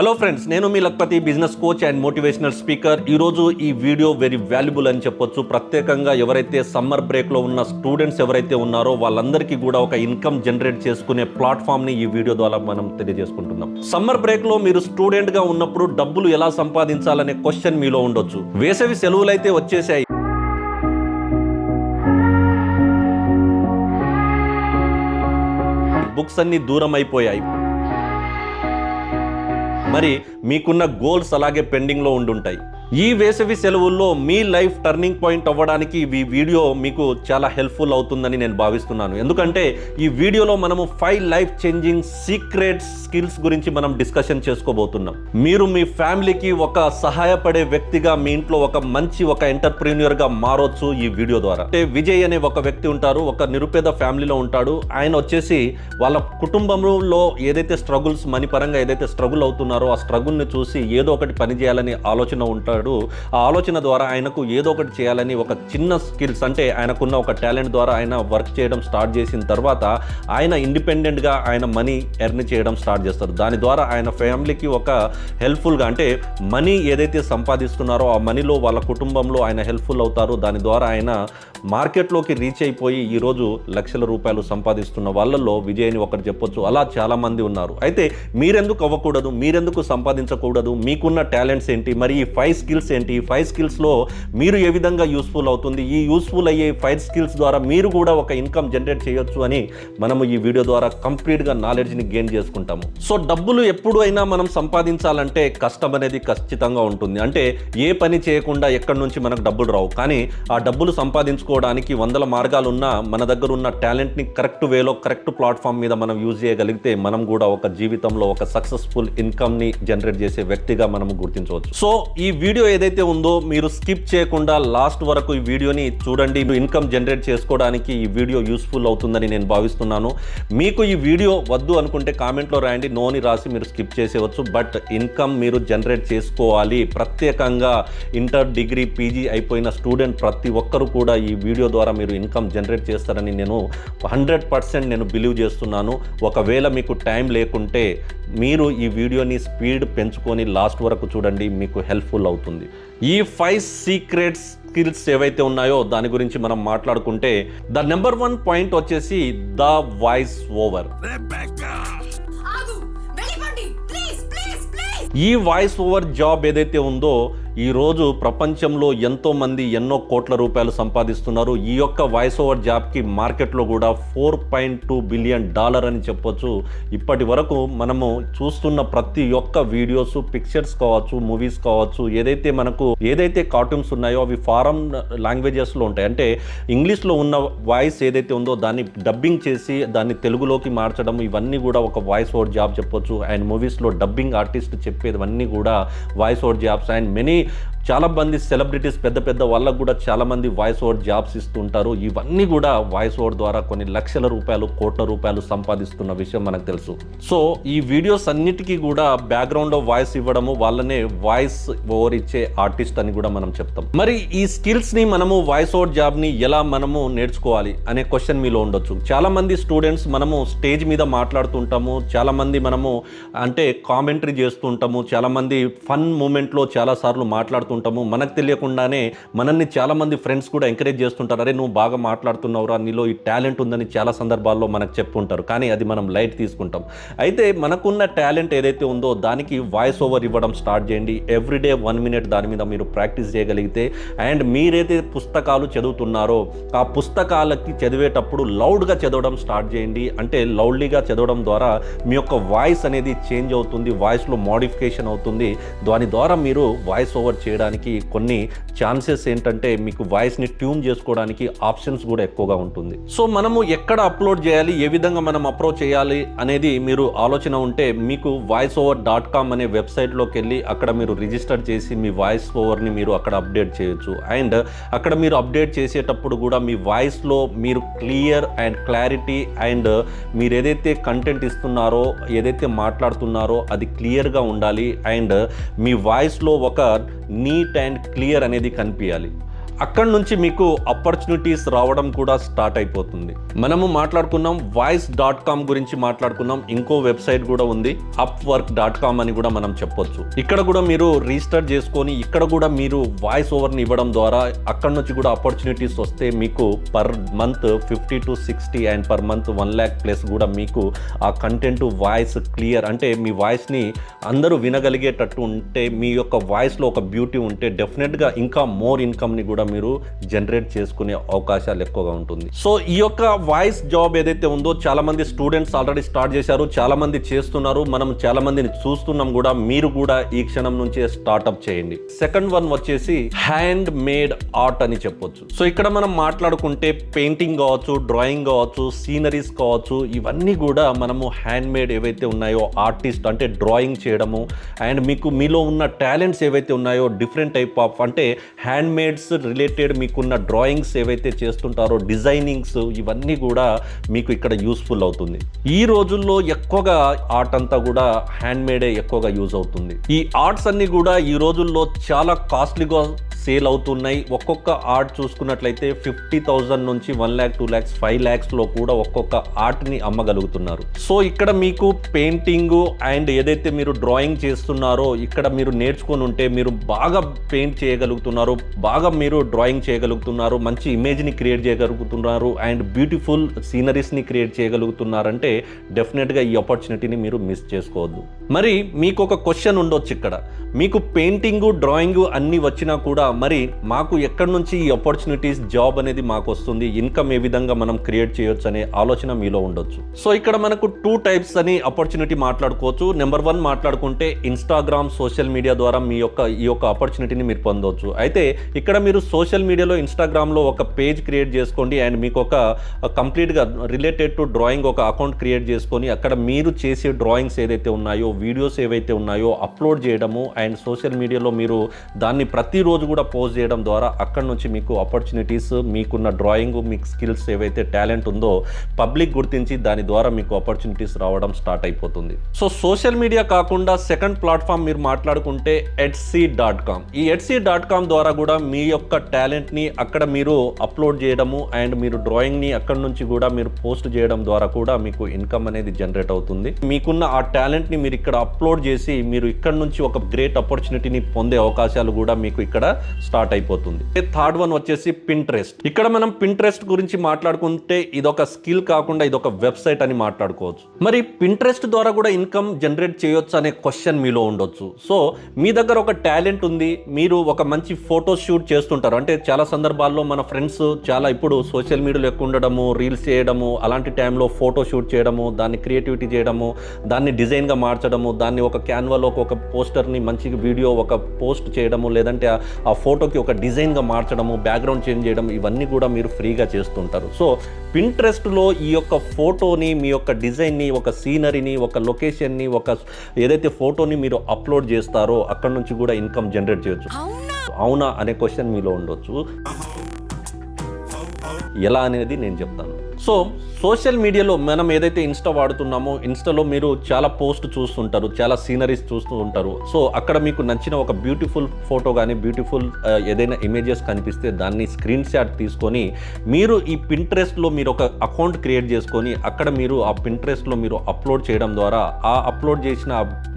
Hello friends, నేను మీ Lakhpati business coach and motivational speaker. ఈరోజు ఈ వీడియో వెరీ వాల్యుబుల్ అని చెప్పొచ్చు. ప్రత్యేకంగా ఎవరైతే సమ్మర్ బ్రేక్లో ఉన్న స్టూడెంట్స్ ఎవరైతే ఉన్నారో వాళ్ళందరికీ కూడా ఒక ఇన్కమ్ జనరేట్ చేసుకునే ప్లాట్ఫామ్ని ఈ వీడియో ద్వారా మనం తెలియజేసుకుంటున్నాం. సమ్మర్ బ్రేక్లో మీరు స్టూడెంట్గా ఉన్నప్పుడు డబ్బులు ఎలా సంపాదించాలనే క్వశ్చన్ మీలో ఉండొచ్చు. వేసవి సెలవులు అయితే వచ్చేసాయి. బుక్స్ అన్ని దూరం అయిపోయాయి. మరి మీకున్న గోల్స్ అలాగే పెండింగ్లో ఉండుంటాయి. ఈ వేసవి సెలవుల్లో మీ లైఫ్ టర్నింగ్ పాయింట్ అవ్వడానికి ఈ వీడియో మీకు చాలా హెల్ప్ఫుల్ అవుతుందని నేను భావిస్తున్నాను. ఎందుకంటే ఈ వీడియోలో మనము 5 లైఫ్ చేంజింగ్ సీక్రెట్ స్కిల్స్ గురించి మనం డిస్కషన్ చేసుకోబోతున్నాం. మీరు మీ ఫ్యామిలీకి ఒక సహాయపడే వ్యక్తిగా, మీ ఇంట్లో ఒక ఎంటర్ప్రీన్యూర్గా మారొచ్చు ఈ వీడియో ద్వారా. అంటే విజయ్ అనే ఒక వ్యక్తి ఉంటారు, ఒక నిరుపేద ఫ్యామిలీలో ఉంటాడు. ఆయన వచ్చేసి వాళ్ళ కుటుంబంలో ఏదైతే స్ట్రగుల్స్, మనీ పరంగా ఏదైతే స్ట్రగుల్ అవుతున్నారో ఆ స్ట్రగుల్ని చూసి ఏదో ఒకటి పని చేయాలని ఆలోచన ఉంటాడు. ఆ ఆలోచన ద్వారా ఆయనకు ఏదో ఒకటి చేయాలని ఒక చిన్న స్కిల్స్, అంటే ఆయనకున్న ఒక టాలెంట్ ద్వారా ఆయన వర్క్ చేయడం స్టార్ట్ చేసిన తర్వాత ఆయన ఇండిపెండెంట్గా ఆయన మనీ ఎర్న్ చేయడం స్టార్ట్ చేస్తారు. దాని ద్వారా ఆయన ఫ్యామిలీకి ఒక హెల్ప్ఫుల్గా, అంటే మనీ ఏదైతే సంపాదిస్తున్నారో ఆ మనీలో వాళ్ళ కుటుంబంలో ఆయన హెల్ప్ఫుల్ అవుతారు. దాని ద్వారా ఆయన మార్కెట్లోకి రీచ్ అయిపోయి ఈరోజు లక్షల రూపాయలు సంపాదిస్తున్న వాళ్ళల్లో విజయ్ అని ఒకటి చెప్పొచ్చు. అలా చాలామంది ఉన్నారు. అయితే మీరెందుకు అవ్వకూడదు, మీరెందుకు సంపాదించకూడదు, మీకున్న టాలెంట్స్ ఏంటి, మరి ఈ 5 స్కిల్స్ ఏంటి, ఈ 5 స్కిల్స్లో మీరు ఏ విధంగా యూస్ఫుల్ అవుతుంది, ఈ యూస్ఫుల్ అయ్యే 5 స్కిల్స్ ద్వారా మీరు కూడా ఒక ఇన్కమ్ జనరేట్ చేయొచ్చు అని మనము ఈ వీడియో ద్వారా కంప్లీట్గా నాలెడ్జ్ని గెయిన్ చేసుకుంటాము. సో డబ్బులు ఎప్పుడు అయినా మనం సంపాదించాలంటే కష్టం అనేది ఖచ్చితంగా ఉంటుంది. అంటే ఏ పని చేయకుండా ఎక్కడి నుంచి మనకు డబ్బులు రావు. కానీ ఆ డబ్బులు సంపాదించుకోవడానికి 100 మార్గాలు ఉన్నా మన దగ్గర ఉన్న టాలెంట్ని కరెక్ట్ వేలో, కరెక్ట్ ప్లాట్ఫామ్ మీద మనం యూజ్ చేయగలిగితే మనం కూడా ఒక జీవితంలో ఒక సక్సెస్ఫుల్ ఇన్కమ్ని జనరేట్ చేసే వ్యక్తిగా మనము గుర్తించవచ్చు. సో ఈ వీడియో ఏదైతే ఉందో మీరు స్కిప్ చేయకుండా లాస్ట్ వరకు ఈ వీడియోని చూడండి. ఇన్కమ్ జనరేట్ చేసుకోవడానికి ఈ వీడియో యూస్ఫుల్ అవుతుందని నేను భావిస్తున్నాను. మీకు ఈ వీడియో వద్దు అనుకుంటే కామెంట్లో రాయండి, నోని రాసి మీరు స్కిప్ చేసేవచ్చు. బట్ ఇన్కమ్ మీరు జనరేట్ చేసుకోవాలి. ప్రత్యేకంగా ఇంటర్, డిగ్రీ, పీజీ అయిపోయిన స్టూడెంట్ ప్రతి ఒక్కరు కూడా ఈ వీడియో ద్వారా మీరు ఇన్కమ్ జనరేట్ చేస్తారని నేను 100% నేను బిలీవ్ చేస్తున్నాను. ఒకవేళ మీకు టైం లేకుంటే మీరు ఈ వీడియోని స్పీడ్ పెంచుకొని లాస్ట్ వరకు చూడండి, మీకు హెల్ప్ఫుల్ అవుతుంది. ఈ 5 సీక్రెట్ స్కిల్స్ ఏవైతే ఉన్నాయో దాని గురించి మనం మాట్లాడుకుంటే ద నెంబర్ 1 పాయింట్ వచ్చేసి ద వాయిస్ ఓవర్. ఈ వాయిస్ ఓవర్ జాబ్ ఏదైతే ఉందో ఈరోజు ప్రపంచంలో ఎంతోమంది ఎన్నో కోట్ల రూపాయలు సంపాదిస్తున్నారు. ఈ యొక్క వాయిస్ ఓవర్ జాబ్కి మార్కెట్లో కూడా $4.2 బిలియన్ అని చెప్పొచ్చు. ఇప్పటి వరకు మనము చూస్తున్న ప్రతి ఒక్క వీడియోస్, పిక్చర్స్ కావచ్చు, మూవీస్ కావచ్చు, ఏదైతే కార్టూన్స్ ఉన్నాయో అవి ఫారెన్ లాంగ్వేజెస్లో ఉంటాయి. అంటే ఇంగ్లీష్లో ఉన్న వాయిస్ ఏదైతే ఉందో దాన్ని డబ్బింగ్ చేసి దాన్ని తెలుగులోకి మార్చడం, ఇవన్నీ కూడా ఒక వాయిస్ ఓవర్ జాబ్ చెప్పొచ్చు. అండ్ మూవీస్లో డబ్బింగ్ ఆర్టిస్ట్ చెప్పేవన్నీ కూడా వాయిస్ ఓవర్ జాబ్స్. అండ్ చాలా మంది సెలబ్రిటీస్, పెద్ద వాళ్ళకు కూడా చాలా మంది వాయిస్ ఓవర్ జాబ్స్ ఇస్తుంటారు. ఇవన్నీ కూడా వాయిస్ ఓవర్ ద్వారా కొన్ని లక్షల రూపాయలు, కోట్ల రూపాయలు సంపాదిస్తున్న విషయం మనకు తెలుసు. సో ఈ వీడియోస్ అన్నిటికీ కూడా బ్యాక్గ్రౌండ్లో వాయిస్ ఇవ్వడము, వాళ్ళనే వాయిస్ ఓవర్ ఇచ్చే ఆర్టిస్ట్ అని కూడా మనం చెప్తాం. మరి ఈ స్కిల్స్ని మనము వాయిస్ ఓవర్ జాబ్ని ఎలా మనము నేర్చుకోవాలి అనే క్వశ్చన్ మీలో ఉండొచ్చు. చాలా మంది స్టూడెంట్స్ మనము స్టేజ్ మీద మాట్లాడుతుంటాము, చాలా మంది మనము అంటే కామెంటరీ చేస్తుంటాము, చాలా మంది ఫన్ మూమెంట్లో చాలాసార్లు మాట్లాడుతుంటాము. మనకు తెలియకుండానే మనల్ని చాలామంది ఫ్రెండ్స్ కూడా ఎంకరేజ్ చేస్తుంటారు. అరే నువ్వు బాగా మాట్లాడుతున్నావురా, నీలో ఈ టాలెంట్ ఉందని చాలా సందర్భాల్లో మనకు చెప్పుంటారు. కానీ అది మనం లైట్ తీసుకుంటాం. అయితే మనకున్న టాలెంట్ ఏదైతే ఉందో దానికి వాయిస్ ఓవర్ ఇవ్వడం స్టార్ట్ చేయండి. ఎవ్రీడే 1 మినిట్ దాని మీద మీరు ప్రాక్టీస్ చేయగలిగితే, అండ్ మీరైతే పుస్తకాలు చదువుతున్నారో ఆ పుస్తకాలకి చదివేటప్పుడు లౌడ్గా చదవడం స్టార్ట్ చేయండి. అంటే లౌడ్లీగా చదవడం ద్వారా మీ యొక్క వాయిస్ అనేది చేంజ్ అవుతుంది, వాయిస్లో మోడిఫికేషన్ అవుతుంది. దాని ద్వారా మీరు వాయిస్ ఓవర్ చేయడానికి కొన్ని ఛాన్సెస్ ఏంటంటే మీకు వాయిస్ని ట్యూన్ చేసుకోవడానికి ఆప్షన్స్ కూడా ఎక్కువగా ఉంటుంది. సో మనము ఎక్కడ అప్లోడ్ చేయాలి, ఏ విధంగా మనం అప్రోచ్ చేయాలి అనేది మీరు ఆలోచన ఉంటే మీకు voiceover.com అనే వెబ్సైట్లోకి వెళ్ళి అక్కడ మీరు రిజిస్టర్ చేసి మీ వాయిస్ ఓవర్ని మీరు అక్కడ అప్డేట్ చేయొచ్చు. అండ్ అక్కడ మీరు అప్డేట్ చేసేటప్పుడు కూడా మీ వాయిస్లో మీరు క్లియర్ అండ్ క్లారిటీ అండ్ మీరు ఏదైతే కంటెంట్ ఇస్తున్నారో, ఏదైతే మాట్లాడుతున్నారో అది క్లియర్గా ఉండాలి. అండ్ మీ వాయిస్లో ఒక నీట్ అండ్ క్లియర్ అనేది కనిపించాలి. అక్కడ నుంచి మీకు ఆపర్చునిటీస్ రావడం కూడా స్టార్ట్ అయిపోతుంది. మనము మాట్లాడుకున్నాం voice.com గురించి మాట్లాడుకున్నాం. ఇంకో వెబ్సైట్ కూడా ఉంది upwork.com అని కూడా మనం చెప్పొచ్చు. ఇక్కడ కూడా మీరు రిజిస్టర్ చేసుకొని ఇక్కడ కూడా మీరు వాయిస్ ఓవర్ని ఇవ్వడం ద్వారా అక్కడ నుంచి కూడా ఆపర్చునిటీస్ వస్తే మీకు per month 50 to 60 and per month 1 lakh plus కూడా మీకు ఆ కంటెంట్ వాయిస్ క్లియర్ అంటే మీ వాయిస్ని అందరూ వినగలిగేటట్టు ఉంటే, మీ యొక్క వాయిస్లో ఒక బ్యూటీ ఉంటే డెఫినెట్గా ఇంకా మోర్ ఇన్కమ్ని కూడా మీరు జనరేట్ చేసుకునే అవకాశాలు ఎక్కువగా ఉంటుంది. సో ఈ యొక్క వాయిస్ జాబ్ ఏదైతే ఉందో చాలా మంది స్టూడెంట్స్ ఆల్రెడీ స్టార్ట్ చేశారు, చాలా మంది చేస్తున్నారు, మనం చాలా మందిని చూస్తున్నాం కూడా. మీరు కూడా ఈ క్షణం నుంచే స్టార్ట్అప్ చేయండి. సెకండ్ వన్ వచ్చేసి హ్యాండ్ మేడ్ ఆర్ట్ అని చెప్పొచ్చు. సో ఇక్కడ మనం మాట్లాడుకుంటే పెయింటింగ్ కావచ్చు, డ్రాయింగ్ కావచ్చు, సీనరీస్ కావచ్చు, ఇవన్నీ కూడా మనము హ్యాండ్ మేడ్ ఏవైతే ఉన్నాయో ఆర్టిస్ట్ అంటే డ్రాయింగ్ చేయడము అండ్ మీలో ఉన్న టాలెంట్స్ ఏవైతే ఉన్నాయో డిఫరెంట్ టైప్ ఆఫ్ అంటే హ్యాండ్ మేడ్స్ రిలేటెడ్ మీకున్న డ్రాయింగ్స్ ఏవైతే చేస్తుంటారో డిజైనింగ్స్, ఇవన్నీ కూడా మీకు ఇక్కడ యూస్ఫుల్ అవుతుంది. ఈ రోజుల్లో ఎక్కువగా ఆర్ట్ అంతా కూడా హ్యాండ్ మేడే ఎక్కువగా యూజ్ అవుతుంది. ఈ ఆర్ట్స్ అన్ని కూడా ఈ రోజుల్లో చాలా కాస్ట్లీగా సేల్ అవుతున్నాయి. ఒక్కొక్క ఆర్ట్ చూసుకున్నట్లయితే 50,000 నుంచి 1 lakh 2 lakhs 5 lakhsలో కూడా ఒక్కొక్క ఆర్ట్ని అమ్మగలుగుతున్నారు. సో ఇక్కడ మీకు పెయింటింగ్ అండ్ ఏదైతే మీరు డ్రాయింగ్ చేస్తున్నారో ఇక్కడ మీరు నేర్చుకొని ఉంటే మీరు బాగా పెయింట్ చేయగలుగుతున్నారు, బాగా మీరు డ్రాయింగ్ చేయగలుగుతున్నారు, మంచి ఇమేజ్ని క్రియేట్ చేయగలుగుతున్నారు అండ్ బ్యూటిఫుల్ సీనరీస్ని క్రియేట్ చేయగలుగుతున్నారంటే డెఫినెట్గా ఈ ఆపర్చునిటీని మీరు మిస్ చేసుకోవద్దు. మరి మీకు ఒక క్వశ్చన్ ఉండొచ్చు ఇక్కడ, మీకు పెయింటింగ్ డ్రాయింగ్ అన్నీ వచ్చినా కూడా మరి మాకు ఎక్కడి నుంచి ఈ ఆపర్చునిటీస్ జాబ్ అనేది మాకు వస్తుంది, ఇన్కమ్ ఏ విధంగా మనం క్రియేట్ చేయొచ్చు అనే ఆలోచన మీలో ఉండొచ్చు. సో ఇక్కడ మనకు 2 types అని ఆపర్చునిటీ మాట్లాడుకోవచ్చు. నెంబర్ 1 మాట్లాడుకుంటే ఇన్స్టాగ్రామ్ సోషల్ మీడియా ద్వారా ఈ యొక్క ఆపర్చునిటీని మీరు పొందవచ్చు. అయితే ఇక్కడ మీరు సోషల్ మీడియాలో ఇన్స్టాగ్రామ్లో ఒక పేజ్ క్రియేట్ చేసుకోండి అండ్ మీకు ఒక కంప్లీట్గా రిలేటెడ్ టు డ్రాయింగ్ ఒక అకౌంట్ క్రియేట్ చేసుకొని అక్కడ మీరు చేసే డ్రాయింగ్స్ ఏదైతే ఉన్నాయో వీడియోస్ ఏవైతే ఉన్నాయో అప్లోడ్ చేయడము అండ్ సోషల్ మీడియాలో మీరు దాన్ని ప్రతిరోజు కూడా పోస్ట్ చేయడం ద్వారా అక్కడ నుంచి మీకు ఆపర్చునిటీస్, మీకున్న డ్రాయింగ్, మీకు స్కిల్స్ ఏవైతే టాలెంట్ ఉందో పబ్లిక్ గుర్తించి దాని ద్వారా మీకు ఆపర్చునిటీస్ రావడం స్టార్ట్ అయిపోతుంది. సో సోషల్ మీడియా కాకుండా సెకండ్ ప్లాట్ఫామ్ మీరు మాట్లాడుకుంటే etsy.com. ఈ etsy.com ద్వారా కూడా మీ యొక్క టాలెంట్ని అక్కడ మీరు అప్లోడ్ చేయడము అండ్ మీరు డ్రాయింగ్ని అక్కడ నుంచి కూడా మీరు పోస్ట్ చేయడం ద్వారా కూడా మీకు ఇన్కమ్ అనేది జనరేట్ అవుతుంది. మీకున్న ఆ టాలెంట్ని మీరు ఇక్కడ అప్లోడ్ చేసి మీరు ఇక్కడ నుంచి ఒక గ్రేట్ ఆపర్చునిటీని పొందే అవకాశాలు కూడా మీకు ఇక్కడ స్టార్ట్ అయిపోతుంది. థర్డ్ వన్ వచ్చేసి పింట్రెస్ట్. ఇక్కడ మనం పింట్రెస్ట్ గురించి మాట్లాడుకుంటే ఇదొక స్కిల్ కాకుండా ఇదొక వెబ్సైట్ అని మాట్లాడుకోవచ్చు. మరి పింట్రెస్ట్ ద్వారా కూడా ఇన్కమ్ జనరేట్ చేయొచ్చు అనే క్వశ్చన్ మీలో ఉండొచ్చు. సో మీ దగ్గర ఒక టాలెంట్ ఉంది, మీరు ఒక మంచి ఫోటో షూట్ చేస్తుంటారు. అంటే చాలా సందర్భాల్లో మన ఫ్రెండ్స్ చాలా ఇప్పుడు సోషల్ మీడియాలో ఎక్కువ ఉండడము, రీల్స్ చేయడము, అలాంటి టైంలో ఫోటో షూట్ చేయడము, దాన్ని క్రియేటివిటీ చేయడము, దాన్ని డిజైన్గా మార్చడము, దాన్ని ఒక క్యాన్వాలో ఒక పోస్టర్ని మంచి వీడియో ఒక పోస్ట్ చేయడము, లేదంటే ఆ ఫోటోకి ఒక డిజైన్గా మార్చడము, బ్యాక్గ్రౌండ్ చేంజ్ చేయడం, ఇవన్నీ కూడా మీరు ఫ్రీగా చేస్తుంటారు. సో పింట్రెస్ట్లో ఈ యొక్క ఫోటోని, మీ యొక్క డిజైన్ని, ఒక సీనరీని, ఒక లొకేషన్ని, ఒక ఏదైతే ఫోటోని మీరు అప్లోడ్ చేస్తారో అక్కడ నుంచి కూడా ఇన్కమ్ జనరేట్ చేయొచ్చు. అవునా అనే క్వశ్చన్ మీలో ఉండొచ్చు. ఎలా అనేది నేను చెప్తాను. సో సోషల్ మీడియాలో మనం ఏదైతే ఇన్స్టా వాడుతున్నామో ఇన్స్టాలో మీరు చాలా పోస్ట్ చూస్తుంటారు, చాలా సీనరీస్ చూస్తూ ఉంటారు. సో అక్కడ మీకు నచ్చిన ఒక బ్యూటిఫుల్ ఫోటో కానీ బ్యూటిఫుల్ ఏదైనా ఇమేజెస్ కనిపిస్తే దాన్ని స్క్రీన్ షాట్ తీసుకొని మీరు ఈ పింట్రెస్ట్లో మీరు ఒక అకౌంట్ క్రియేట్ చేసుకొని అక్కడ మీరు ఆ పింట్రెస్ట్లో మీరు అప్లోడ్ చేయడం ద్వారా ఆ అప్లోడ్ చేసిన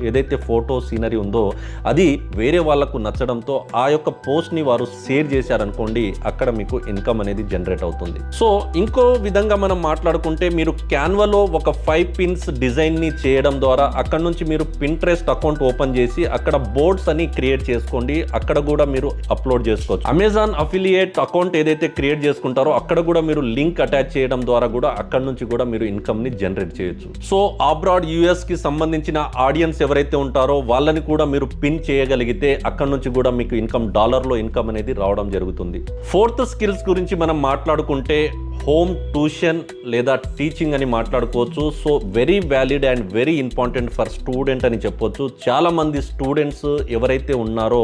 ఏదైతే ఫోటో సీనరీ ఉందో అది వేరే వాళ్ళకు నచ్చడంతో ఆ యొక్క పోస్ట్ని వారు షేర్ చేశారనుకోండి, అక్కడ మీకు ఇన్కమ్ అనేది జనరేట్ అవుతుంది. సో ఇంకో విధంగా మనం మాట్లాడుకుంటే మీరు క్యాన్వాలో ఒక 5 pins డిజైన్ని చేయడం ద్వారా అక్కడ నుంచి మీరు పింట్రెస్ట్ అకౌంట్ ఓపెన్ చేసి అక్కడ బోర్డ్స్ అని క్రియేట్ చేసుకోండి, అక్కడ కూడా మీరు అప్లోడ్ చేసుకోవచ్చు. అమెజాన్ అఫిలియేట్ అకౌంట్ ఏదైతే క్రియేట్ చేసుకుంటారో అక్కడ కూడా మీరు లింక్ అటాచ్ చేయడం ద్వారా కూడా అక్కడ నుంచి కూడా మీరు ఇన్కమ్ ని జనరేట్ చేయొచ్చు. సో అబ్రాడ్ యుఎస్ కి సంబంధించిన ఆడియన్స్ ఎవరైతే ఉంటారో వాళ్ళని కూడా మీరు పిన్ చేయగలిగితే అక్కడ నుంచి కూడా మీకు ఇన్కమ్ డాలర్లో ఇన్కమ్ అనేది రావడం జరుగుతుంది. ఫోర్త్ స్కిల్స్ గురించి మనం మాట్లాడుకుంటే హోమ్ ట్యూషన్ లేదా టీచింగ్ అని మాట్లాడుకోవచ్చు. So very valid and very important for student అని చెప్పొచ్చు. చాలామంది స్టూడెంట్స్ ఎవరైతే ఉన్నారో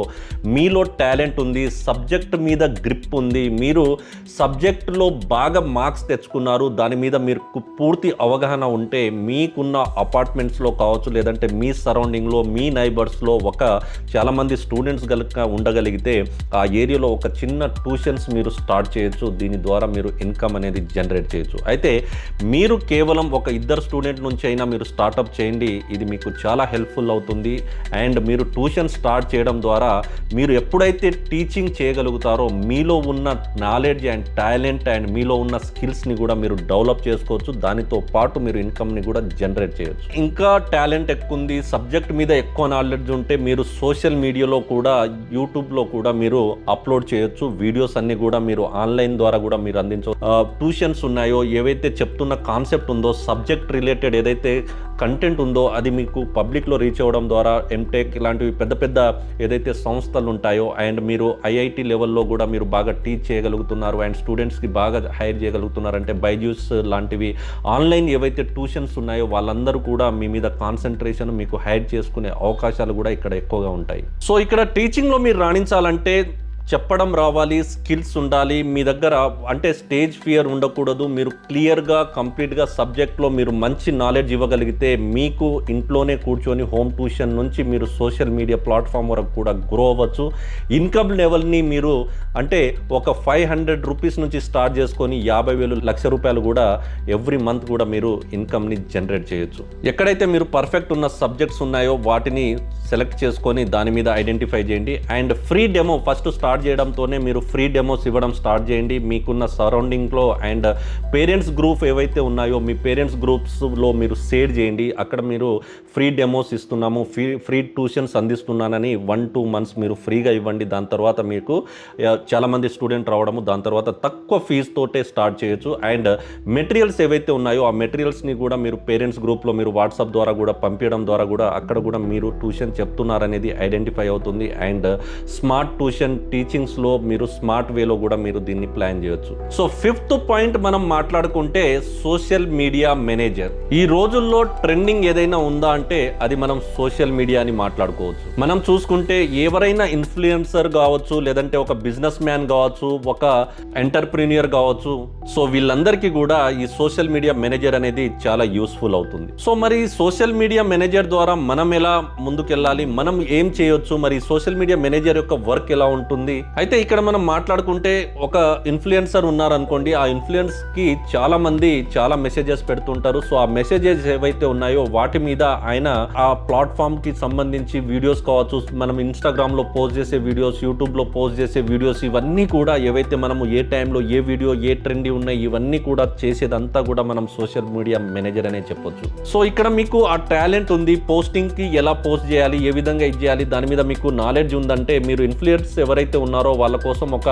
మీలో టాలెంట్ ఉంది, సబ్జెక్ట్ మీద గ్రిప్ ఉంది, మీరు సబ్జెక్టులో బాగా మార్క్స్ తెచ్చుకున్నారు, దాని మీద మీకు పూర్తి అవగాహన ఉంటే మీకున్న అపార్ట్మెంట్స్లో కావచ్చు లేదంటే మీ సరౌండింగ్లో మీ నైబర్స్లో చాలామంది స్టూడెంట్స్ ఉండగలిగితే ఆ ఏరియాలో ఒక చిన్న ట్యూషన్స్ మీరు స్టార్ట్ చేయొచ్చు. దీని ద్వారా మీరు ఇన్కమ్ అనేది జనరేట్ చేయొచ్చు. అయితే మీరు కేవలం ఒక ఇద్దరు స్టూడెంట్ నుంచి అయినా మీరు స్టార్ట్అప్ చేయండి, ఇది మీకు చాలా హెల్ప్ఫుల్ అవుతుంది. అండ్ మీరు ట్యూషన్ స్టార్ట్ చేయడం ద్వారా మీరు ఎప్పుడైతే టీచింగ్ చేయగలుగుతారో మీలో ఉన్న నాలెడ్జ్ అండ్ టాలెంట్ అండ్ మీలో ఉన్న స్కిల్స్ని కూడా మీరు డెవలప్ చేసుకోవచ్చు. దానితో పాటు మీరు ఇన్కమ్ని కూడా జనరేట్ చేయొచ్చు. ఇంకా టాలెంట్ ఎక్కువ ఉంది, సబ్జెక్ట్ మీద ఎక్కువ నాలెడ్జ్ ఉంటే మీరు సోషల్ మీడియాలో కూడా యూట్యూబ్లో కూడా మీరు అప్లోడ్ చేయొచ్చు. వీడియోస్ అన్ని కూడా మీరు ఆన్లైన్ ద్వారా కూడా మీరు అందించవచ్చు. ట్యూషన్స్ ఉన్నాయో, ఏవైతే చెప్తున్న కాన్సెప్ట్ ఉందో, సబ్జెక్ట్ రిలేటెడ్ ఏదైతే కంటెంట్ ఉందో అది మీకు పబ్లిక్లో రీచ్ అవ్వడం ద్వారా ఎంటెక్ ఇలాంటివి పెద్ద పెద్ద ఏదైతే సంస్థలు ఉంటాయో అండ్ మీరు ఐఐటి లెవెల్లో కూడా మీరు బాగా టీచ్ చేయగలుగుతున్నారు అండ్ స్టూడెంట్స్కి బాగా హైర్ చేయగలుగుతున్నారంటే బైజూస్ లాంటివి ఆన్లైన్ ఏవైతే ట్యూషన్స్ ఉన్నాయో వాళ్ళందరూ కూడా మీ మీద కాన్సన్ట్రేషన్ మీకు హైర్ చేసుకునే అవకాశాలు కూడా ఇక్కడ ఎక్కువగా ఉంటాయి. సో ఇక్కడ టీచింగ్లో మీరు రాణించాలంటే చెప్పడం రావాలి, స్కిల్స్ ఉండాలి, మీ దగ్గర అంటే స్టేజ్ ఫియర్ ఉండకూడదు. మీరు క్లియర్గా కంప్లీట్గా సబ్జెక్ట్లో మీరు మంచి నాలెడ్జ్ ఇవ్వగలిగితే మీకు ఇంట్లోనే కూర్చొని హోమ్ ట్యూషన్ నుంచి మీరు సోషల్ మీడియా ప్లాట్ఫామ్ వరకు కూడా గ్రో అవ్వచ్చు. ఇన్కమ్ లెవెల్ని మీరు అంటే ఒక 500 రూపీస్ నుంచి స్టార్ట్ చేసుకొని 50,000 లక్ష రూపాయలు కూడా ఎవ్రీ మంత్ కూడా మీరు ఇన్కమ్ని జనరేట్ చేయొచ్చు. ఎక్కడైతే మీరు పర్ఫెక్ట్ ఉన్న సబ్జెక్ట్స్ ఉన్నాయో వాటిని సెలెక్ట్ చేసుకొని దాని మీద ఐడెంటిఫై చేయండి. And free demo first start చేయడంతోనే మీరు ఫ్రీ డెమోస్ ఇవ్వడం స్టార్ట్ చేయండి. మీకున్న సరౌండింగ్లో అండ్ పేరెంట్స్ గ్రూప్ ఏవైతే ఉన్నాయో మీ పేరెంట్స్ గ్రూప్స్లో మీరు షేర్ చేయండి. అక్కడ మీరు ఫ్రీ డెమోస్ ఇస్తున్నాము, ఫ్రీ ట్యూషన్స్ అందిస్తున్నానని 1-2 months మీరు ఫ్రీగా ఇవ్వండి. దాని తర్వాత మీకు చాలామంది స్టూడెంట్ రావడము, దాని తర్వాత తక్కువ ఫీజుతోటే స్టార్ట్ చేయొచ్చు. అండ్ మెటీరియల్స్ ఏవైతే ఉన్నాయో ఆ మెటీరియల్స్ని కూడా మీరు పేరెంట్స్ గ్రూప్లో మీరు వాట్సాప్ ద్వారా కూడా పంపించడం ద్వారా కూడా అక్కడ కూడా మీరు ట్యూషన్ చెప్తున్నారనేది ఐడెంటిఫై అవుతుంది. అండ్ స్మార్ట్ ట్యూషన్ టీచింగ్స్లో మీరు స్మార్ట్ వేలో కూడా మీరు దీన్ని ప్లాన్ చేయొచ్చు. సో 5th పాయింట్ మనం మాట్లాడుకుంటే సోషల్ మీడియా మేనేజర్. ఈ రోజుల్లో ట్రెండింగ్ ఏదైనా ఉందా అంటే అది మనం సోషల్ మీడియా అని మాట్లాడుకోవచ్చు. మనం చూసుకుంటే ఎవరైనా ఇన్ఫ్లుయెన్సర్ కావచ్చు లేదంటే ఒక బిజినెస్ మ్యాన్ కావచ్చు, ఒక ఎంటర్ప్రీనియర్ కావచ్చు, సో వీళ్ళందరికీ కూడా ఈ సోషల్ మీడియా మేనేజర్ అనేది చాలా యూస్ఫుల్ అవుతుంది. సో మరి సోషల్ మీడియా మేనేజర్ ద్వారా మనం ఎలా ముందుకెళ్ళాలి, మనం ఏం చేయొచ్చు, మరి సోషల్ మీడియా మేనేజర్ యొక్క వర్క్ ఎలా ఉంటుంది? అయితే ఇక్కడ మనం మాట్లాడుకుంటే ఒక ఇన్ఫ్లుయెన్సర్ ఉన్నారనుకోండి, ఆ ఇన్ఫ్లుయెన్స్ కి చాలా మంది చాలా మెసేజెస్ పెడుతుంటారు. సో ఆ మెసేజెస్ ఏవైతే ఉన్నాయో వాటి మీద ఆయన ఆ ప్లాట్ఫామ్ కి సంబంధించి వీడియోస్ కావచ్చు, మనం ఇన్స్టాగ్రామ్ లో పోస్ట్ చేసే వీడియోస్, యూట్యూబ్ లో పోస్ట్ చేసే వీడియోస్, ఇవన్నీ కూడా ఏవైతే మనము ఏ టైంలో ఏ వీడియో ఏ ట్రెండ్ ఉన్నాయి ఇవన్నీ కూడా చేసేదంతా కూడా మనం సోషల్ మీడియా మేనేజర్ అనే చెప్పొచ్చు. సో ఇక్కడ మీకు ఆ టాలెంట్ ఉంది, పోస్టింగ్ కి ఎలా పోస్ట్ చేయాలి, ఏ విధంగా ఇది చేయాలి, దాని మీద మీకు నాలెడ్జ్ ఉందంటే మీరు ఇన్ఫ్లుయెన్స్ ఎవరైతే ఉన్నారో వాళ్ళ కోసం ఒక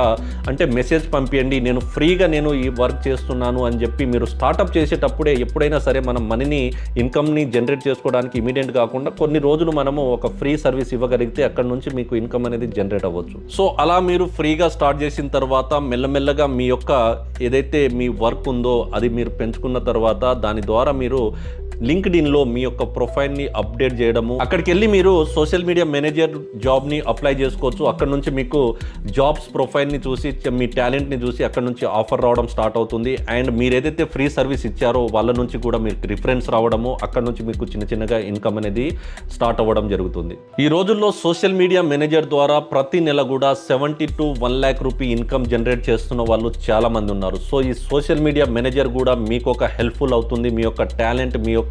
అంటే మెసేజ్ పంపించండి, నేను ఫ్రీగా నేను ఈ వర్క్ చేస్తున్నాను అని చెప్పి మీరు స్టార్ట్అప్ చేసేటప్పుడే ఎప్పుడైనా సరే మనం మనీని ఇన్కమ్ని జనరేట్ చేసుకోవడానికి ఇమీడియట్ కాకుండా కొన్ని రోజులు మనము ఒక ఫ్రీ సర్వీస్ ఇవ్వగలిగితే అక్కడ నుంచి మీకు ఇన్కమ్ అనేది జనరేట్ అవ్వచ్చు. సో అలా మీరు ఫ్రీగా స్టార్ట్ చేసిన తర్వాత మెల్లమెల్లగా మీ యొక్క ఏదైతే మీ వర్క్ ఉందో అది మీరు పెంచుకున్న తర్వాత దాని ద్వారా మీరు లింక్డ్ఇన్లో మీ యొక్క ప్రొఫైల్ని అప్డేట్ చేయడము, అక్కడికి వెళ్ళి మీరు సోషల్ మీడియా మేనేజర్ జాబ్ని అప్లై చేసుకోవచ్చు. అక్కడ నుంచి మీకు జాబ్స్ ప్రొఫైల్ని చూసి మీ టాలెంట్ని చూసి అక్కడ నుంచి ఆఫర్ రావడం స్టార్ట్ అవుతుంది. అండ్ మీరు ఏదైతే ఫ్రీ సర్వీస్ ఇచ్చారో వాళ్ళ నుంచి కూడా మీకు రిఫరెన్స్ రావడము, అక్కడ నుంచి మీకు చిన్న చిన్నగా ఇన్కమ్ అనేది స్టార్ట్ అవ్వడం జరుగుతుంది. ఈ రోజుల్లో సోషల్ మీడియా మేనేజర్ ద్వారా ప్రతి నెల కూడా 70 to 1 lakh rupee income generate చేస్తున్న వాళ్ళు చాలా మంది ఉన్నారు. సో ఈ సోషల్ మీడియా మేనేజర్ కూడా మీకు ఒక హెల్ప్ఫుల్ అవుతుంది. మీ యొక్క టాలెంట్ మీ యొక్క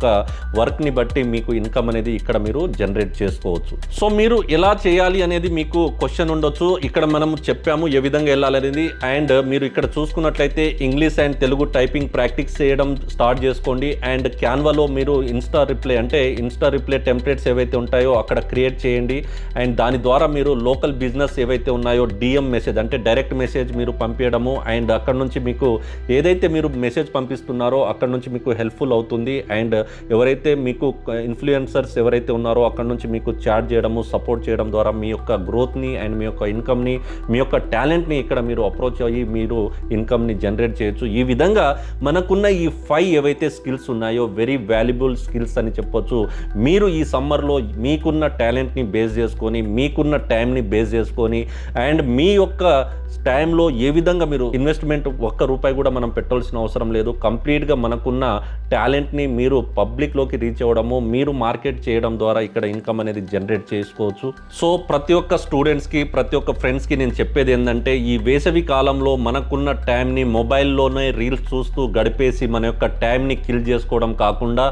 వర్క్ని బట్టి మీకు ఇన్కమ్ అనేది ఇక్కడ మీరు జనరేట్ చేసుకోవచ్చు. సో మీరు ఎలా చేయాలి అనేది మీకు క్వశ్చన్ ఉండొచ్చు. ఇక్కడ మనం చెప్పాము ఏ విధంగా వెళ్ళాలనేది. అండ్ మీరు ఇక్కడ చూసుకున్నట్లయితే English and Telugu typing practice చేయడం స్టార్ట్ చేసుకోండి. అండ్ క్యాన్వాలో మీరు ఇన్స్టా రిప్లై టెంప్లెట్స్ ఏవైతే ఉంటాయో అక్కడ క్రియేట్ చేయండి. అండ్ దాని ద్వారా మీరు లోకల్ బిజినెస్ ఏవైతే ఉన్నాయో డిఎం మెసేజ్ అంటే డైరెక్ట్ మెసేజ్ మీరు పంపించడము. అండ్ అక్కడ నుంచి మీకు ఏదైతే మీరు మెసేజ్ పంపిస్తున్నారో అక్కడ నుంచి మీకు హెల్ప్ఫుల్ అవుతుంది. అండ్ ఎవరైతే మీకు ఇన్ఫ్లుయెన్సర్స్ ఎవరైతే ఉన్నారో అక్కడ నుంచి మీకు చాట్ చేయడము, సపోర్ట్ చేయడం ద్వారా మీ యొక్క గ్రోత్ని అండ్ మీ యొక్క ఇన్కమ్ని, మీ యొక్క టాలెంట్ని ఇక్కడ మీరు అప్రోచ్ అయ్యి మీరు ఇన్కమ్ని జనరేట్ చేయొచ్చు. ఈ విధంగా మనకున్న ఈ 5 ఏవైతే స్కిల్స్ ఉన్నాయో వెరీ వాల్యుబుల్ స్కిల్స్ అని చెప్పొచ్చు. మీరు ఈ సమ్మర్లో మీకున్న టాలెంట్ని బేస్ చేసుకొని, మీకున్న టైంని బేస్ చేసుకొని అండ్ మీ యొక్క టైంలో ఏ విధంగా మీరు ఇన్వెస్ట్మెంట్ ₹1 కూడా మనం పెట్టాల్సిన అవసరం లేదు. కంప్లీట్గా మనకున్న టాలెంట్ని మీరు పబ్లిక్లోకి రీచ్ అవ్వడము, మీరు మార్కెట్ చేయడం ద్వారా ఇక్కడ ఇన్కమ్ అనేది జనరేట్ చేసుకోవచ్చు. సో ప్రతి ఒక్క స్టూడెంట్స్కి, ప్రతి ఒక్క ఫ్రెండ్స్కి నేను చెప్పేది ఏంటంటే, ఈ వేసవి కాలంలో మనకున్న టైంని మొబైల్లోనే రీల్స్ చూస్తూ గడిపేసి మన యొక్క టైంని కిల్ చేసుకోవడం కాకుండా,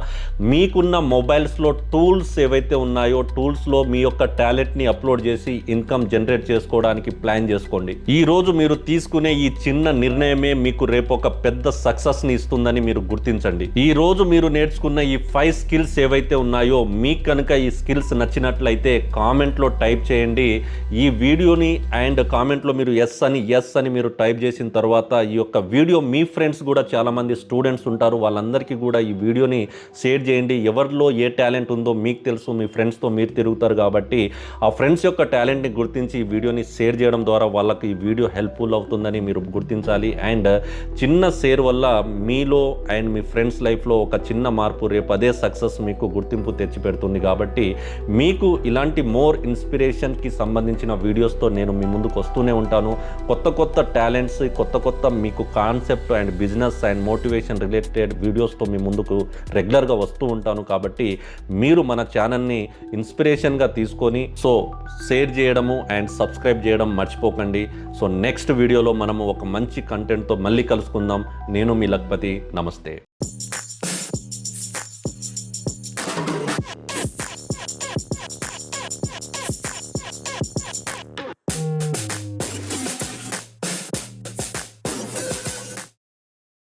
మీకున్న మొబైల్స్లో టూల్స్ ఏవైతే ఉన్నాయో టూల్స్లో మీ యొక్క టాలెంట్ని అప్లోడ్ చేసి ఇన్కమ్ జనరేట్ చేసుకోవడానికి ప్లాన్ చేసుకోండి. ఈరోజు మీరు తీసుకునే ఈ చిన్న నిర్ణయమే మీకు రేపు ఒక పెద్ద సక్సెస్ని ఇస్తుందని మీరు గుర్తించండి. ఈ రోజు మీరు నేర్చుకున్న ఈ 5 స్కిల్స్ ఏవైతే ఉన్నాయో మీకు కనుక ఈ స్కిల్స్ నచ్చినట్లయితే కామెంట్లో టైప్ చేయండి ఈ వీడియోని అండ్ కామెంట్లో మీరు ఎస్ అని మీరు టైప్ చేసిన తర్వాత ఈ యొక్క వీడియో మీ ఫ్రెండ్స్ కూడా చాలామంది స్టూడెంట్స్ ఉంటారు, వాళ్ళందరికీ కూడా ఈ వీడియోని షేర్ చేయండి. ఎవరిలో ఏ టాలెంట్ ఉందో మీకు తెలుసు, మీ ఫ్రెండ్స్తో మీరు తిరుగుతారు కాబట్టి ఆ ఫ్రెండ్స్ యొక్క టాలెంట్ని గుర్తించి ఈ వీడియోని షేర్ చేయడం ద్వారా వాళ్ళకి ఈ వీడియో హెల్ప్ఫుల్ అవుతుందని మీరు గుర్తించాలి. అండ్ చిన్న షేర్ వల్ల మీలో అండ్ మీ ఫ్రెండ్స్ లైఫ్లో ఒక చిన్న మార్పు రేపు అదే సక్సెస్ మీకు గుర్తింపు తెచ్చిపెడుతుంది. కాబట్టి మీకు ఇలాంటి మోర్ ఇన్స్పిరేషన్కి సంబంధించిన వీడియోస్తో నేను మీ ముందుకు వస్తూనే ఉంటాను. కొత్త టాలెంట్స్, కొత్త మీకు concept and business and motivation related వీడియోస్తో మీ ముందుకు రెగ్యులర్గా వస్తూ ఉంటాను. కాబట్టి మీరు మన ఛానల్ని ఇన్స్పిరేషన్గా తీసుకొని షేర్ చేయడము అండ్ సబ్స్క్రైబ్ చేయడం మర్చిపోకండి. సో నెక్స్ట్ వీడియోలో మనము ఒక మంచి కంటెంట్తో మళ్ళీ కలుసుకుందాం. నేను మీ లక్పతి. నమస్తే.